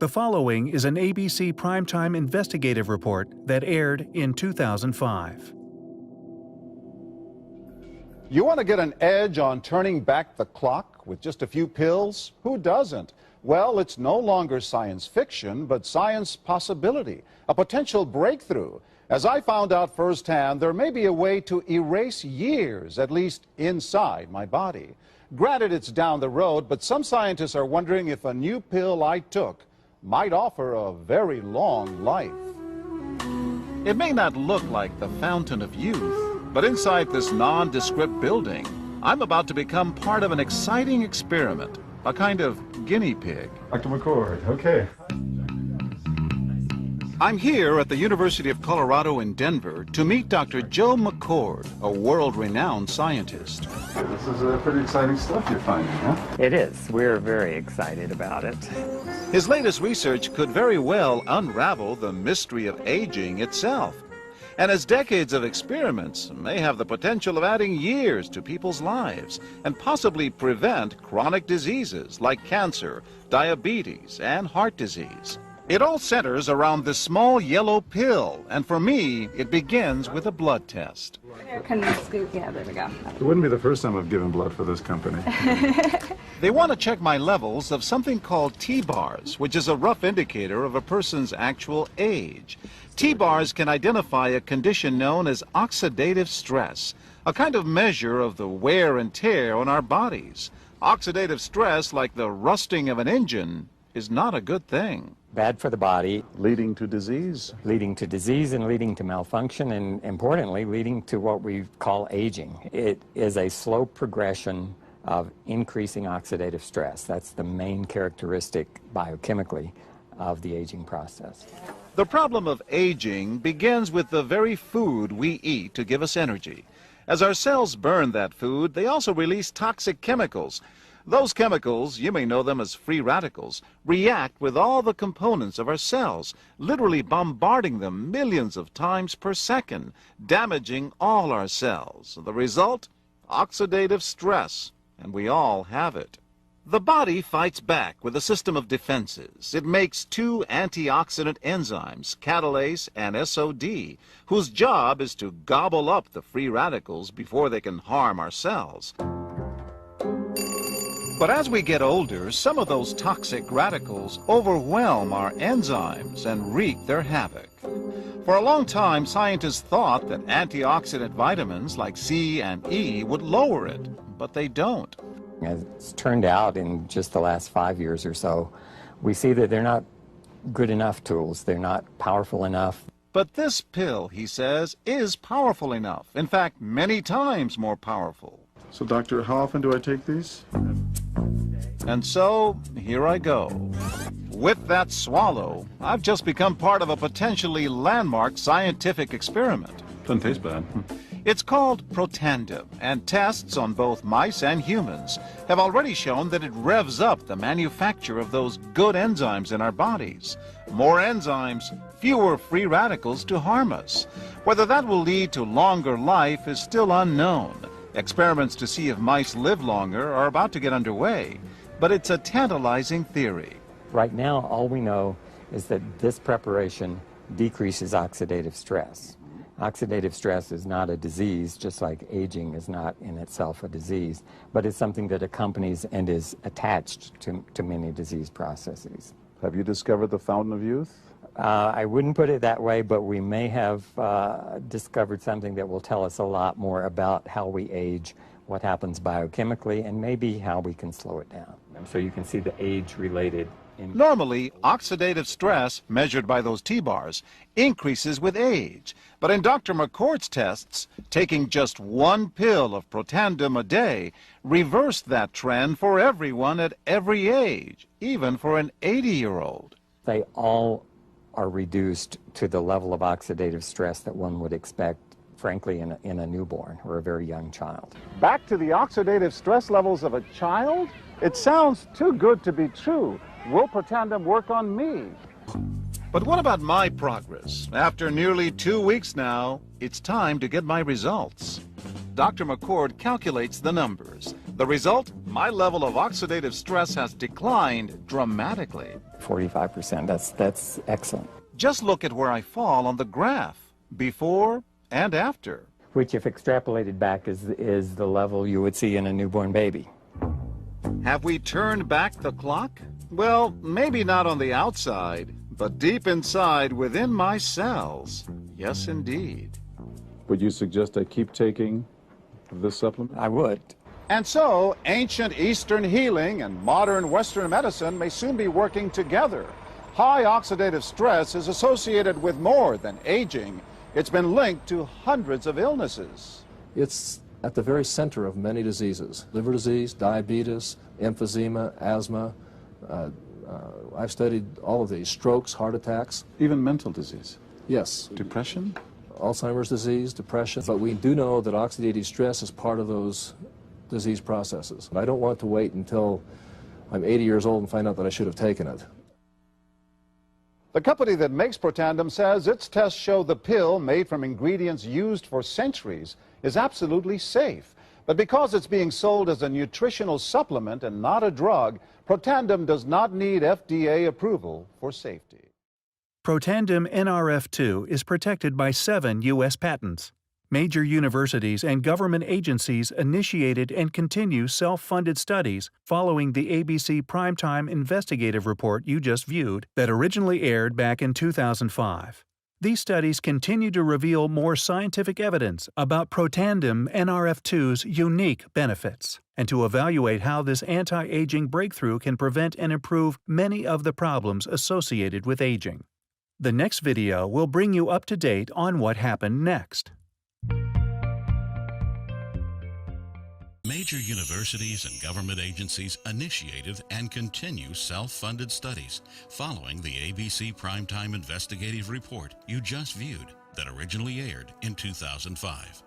The following is an ABC Primetime Investigative report that aired in 2005. You want to get an edge on turning back the clock with just a few pills? Who doesn't? Well, it's no longer science fiction, but science possibility, a potential breakthrough. As I found out firsthand, there may be a way to erase years, at least inside my body. Granted, it's down the road, but some scientists are wondering if a new pill I took might offer a very long life. It may not look like the fountain of youth, but inside this nondescript building, I'm about to become part of an exciting experiment, a kind of guinea pig. Dr. McCord, okay. I'm here at the University of Colorado in Denver to meet Dr. Joe McCord, a world-renowned scientist. This is pretty exciting stuff you're finding, huh? It is. We're very excited about it. His latest research could very well unravel the mystery of aging itself. And his decades of experiments may have the potential of adding years to people's lives and possibly prevent chronic diseases like cancer, diabetes, and heart disease. It all centers around this small yellow pill, and for me, it begins with a blood test. Can we scoop? Yeah, there we go. It wouldn't be the first time I've given blood for this company. They want to check my levels of something called T-bars, which is a rough indicator of a person's actual age. T-bars can identify a condition known as oxidative stress, a kind of measure of the wear and tear on our bodies. Oxidative stress, like the rusting of an engine, is not a good thing. Bad for the body. Leading to disease. Leading to disease and leading to malfunction, and importantly, leading to what we call aging. It is a slow progression of increasing oxidative stress. That's the main characteristic biochemically of the aging process. The problem of aging begins with the very food we eat to give us energy. As our cells burn that food, they also release toxic chemicals. Those chemicals, you may know them as free radicals, react with all the components of our cells, literally bombarding them millions of times per second, damaging all our cells. The result? Oxidative stress, and we all have it. The body fights back with a system of defenses. It makes two antioxidant enzymes, catalase and SOD, whose job is to gobble up the free radicals before they can harm our cells. But as we get older, some of those toxic radicals overwhelm our enzymes and wreak their havoc. For a long time, scientists thought that antioxidant vitamins like C and E would lower it, but they don't. As it's turned out in just the last 5 years or so, we see that they're not good enough tools. They're not powerful enough. But this pill, he says, is powerful enough. In fact, many times more powerful. So, doctor, how often do I take these? And so, here I go. With that swallow, I've just become part of a potentially landmark scientific experiment. Doesn't taste bad. It's called Protandim, and tests on both mice and humans have already shown that it revs up the manufacture of those good enzymes in our bodies. More enzymes, fewer free radicals to harm us. Whether that will lead to longer life is still unknown. Experiments to see if mice live longer are about to get underway, but it's a tantalizing theory. Right now, all we know is that this preparation decreases oxidative stress. Oxidative stress is not a disease, just like aging is not in itself a disease, but it's something that accompanies and is attached to many disease processes. Have you discovered the fountain of youth? I wouldn't put it that way, but we may have discovered something that will tell us a lot more about how we age, what happens biochemically, and maybe how we can slow it down. So you can see the age-related. Normally, oxidative stress, measured by those T-bars, increases with age. But in Dr. McCord's tests, taking just one pill of Protandim a day reversed that trend for everyone at every age, even for an 80-year-old. They all are reduced to the level of oxidative stress that one would expect, frankly, in a newborn or a very young child. Back to the oxidative stress levels of a child? It sounds too good to be true. Will Protandim work on me? But what about my progress? After nearly 2 weeks now, it's time to get my results. Dr. McCord calculates the numbers. The result? My level of oxidative stress has declined dramatically. 45%, that's excellent. Just look at where I fall on the graph, before and after. Which, if extrapolated back, is the level you would see in a newborn baby. Have we turned back the clock? Well, maybe not on the outside, but deep inside within my cells. Yes, indeed. Would you suggest I keep taking this supplement? I would. And so, ancient Eastern healing and modern Western medicine may soon be working together. High oxidative stress is associated with more than aging. It's been linked to hundreds of illnesses. It's at the very center of many diseases: liver disease, diabetes, emphysema, asthma. I've studied all of these: strokes, heart attacks. Even mental disease? Yes. Depression? Alzheimer's disease, depression. But we do know that oxidative stress is part of those disease processes. I don't want to wait until I'm 80 years old and find out that I should have taken it. The company that makes Protandim says its tests show the pill, made from ingredients used for centuries, is absolutely safe. But because it's being sold as a nutritional supplement and not a drug, Protandim does not need FDA approval for safety. Protandim NRF2 is protected by 7 U.S. patents. Major universities and government agencies initiated and continue self-funded studies following the ABC Primetime Investigative report you just viewed that originally aired back in 2005. These studies continue to reveal more scientific evidence about Protandim NRF2's unique benefits and to evaluate how this anti-aging breakthrough can prevent and improve many of the problems associated with aging. The next video will bring you up to date on what happened next. Major universities and government agencies initiated and continue self-funded studies following the ABC Primetime Investigative report you just viewed that originally aired in 2005.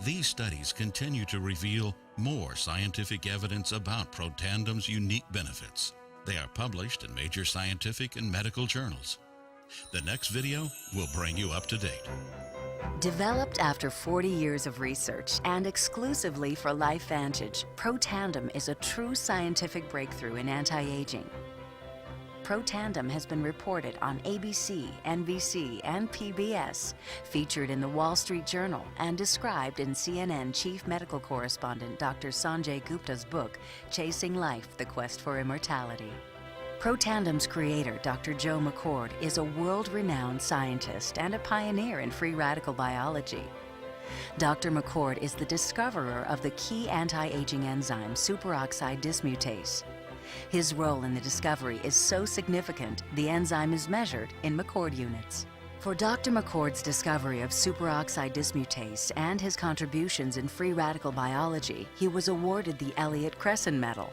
These studies continue to reveal more scientific evidence about Protandim's unique benefits. They are published in major scientific and medical journals. The next video will bring you up to date. Developed after 40 years of research and exclusively for Lifevantage, Protandim is a true scientific breakthrough in anti-aging. Protandim has been reported on ABC, NBC, and PBS, featured in the Wall Street Journal, and described in CNN Chief Medical Correspondent Dr. Sanjay Gupta's book, Chasing Life: The Quest for Immortality. Protandim's creator, Dr. Joe McCord, is a world-renowned scientist and a pioneer in free radical biology. Dr. McCord is the discoverer of the key anti-aging enzyme superoxide dismutase. His role in the discovery is so significant, the enzyme is measured in McCord units. For Dr. McCord's discovery of superoxide dismutase and his contributions in free radical biology, he was awarded the Elliott-Cresson Medal.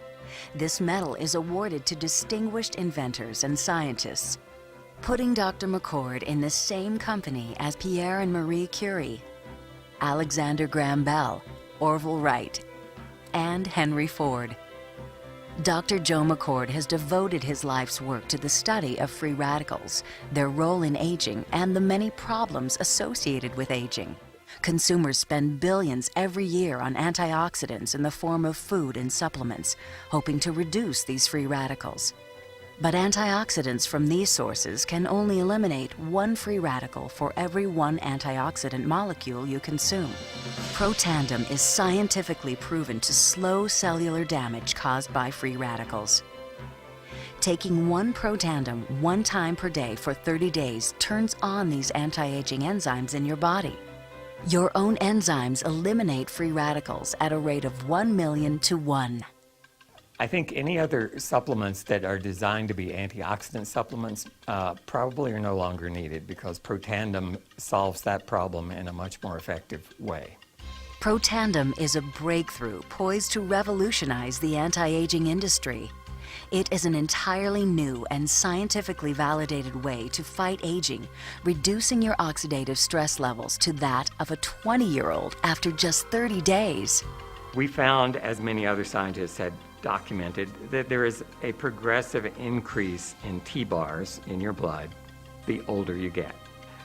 This medal is awarded to distinguished inventors and scientists, putting Dr. McCord in the same company as Pierre and Marie Curie, Alexander Graham Bell, Orville Wright, and Henry Ford. Dr. Joe McCord has devoted his life's work to the study of free radicals, their role in aging, and the many problems associated with aging. Consumers spend billions every year on antioxidants in the form of food and supplements, hoping to reduce these free radicals. But antioxidants from these sources can only eliminate 1 free radical for every 1 antioxidant molecule you consume. Protandim is scientifically proven to slow cellular damage caused by free radicals. Taking 1 Protandim 1 time per day for 30 days turns on these anti-aging enzymes in your body. Your own enzymes eliminate free radicals at a rate of 1 million to 1. I think any other supplements that are designed to be antioxidant supplements probably are no longer needed because Protandim solves that problem in a much more effective way. Protandim is a breakthrough poised to revolutionize the anti-aging industry. It is an entirely new and scientifically validated way to fight aging, reducing your oxidative stress levels to that of a 20-year-old after just 30 days. We found, as many other scientists had documented, that there is a progressive increase in T-bars in your blood the older you get.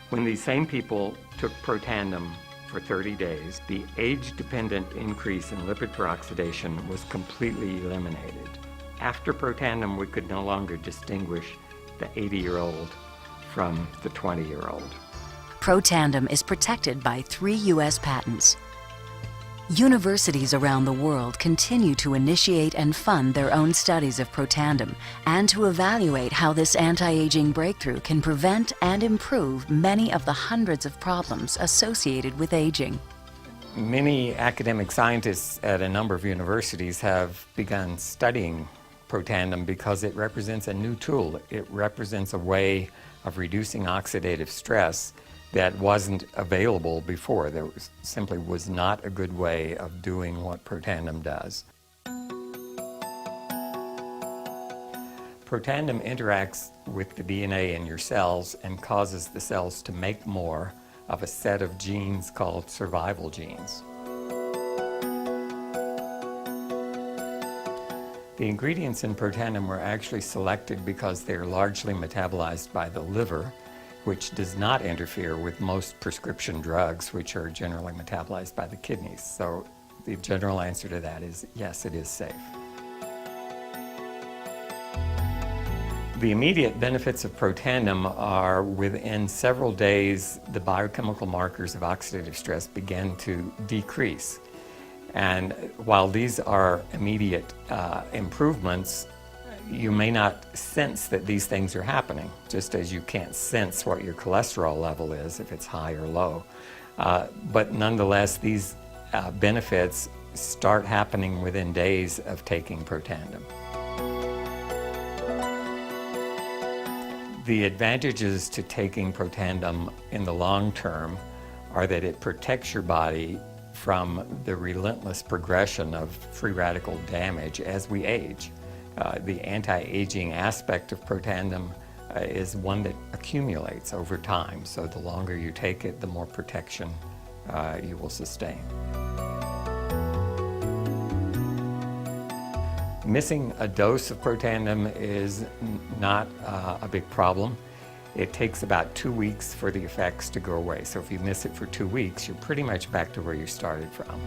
When these same people took Protandim for 30 days, the age-dependent increase in lipid peroxidation was completely eliminated. After Protandim, we could no longer distinguish the 80-year-old from the 20-year-old. Protandim is protected by 3 U.S. patents. Universities around the world continue to initiate and fund their own studies of Protandim and to evaluate how this anti-aging breakthrough can prevent and improve many of the hundreds of problems associated with aging. Many academic scientists at a number of universities have begun studying Protandim because it represents a new tool. It represents a way of reducing oxidative stress that wasn't available before. There simply was not a good way of doing what Protandim does. Protandim interacts with the DNA in your cells and causes the cells to make more of a set of genes called survival genes. The ingredients in Protandim were actually selected because they're largely metabolized by the liver, which does not interfere with most prescription drugs, which are generally metabolized by the kidneys. So the general answer to that is yes, it is safe. The immediate benefits of Protandim are within several days, the biochemical markers of oxidative stress begin to decrease. And while these are immediate improvements, you may not sense that these things are happening, just as you can't sense what your cholesterol level is if it's high or low. But nonetheless, these benefits start happening within days of taking Protandim. The advantages to taking Protandim in the long term are that it protects your body from the relentless progression of free radical damage as we age. The anti-aging aspect of Protandim is one that accumulates over time, so the longer you take it, the more protection you will sustain. Missing a dose of Protandim is not a big problem. It takes about 2 weeks for the effects to go away, so if you miss it for 2 weeks, you're pretty much back to where you started from.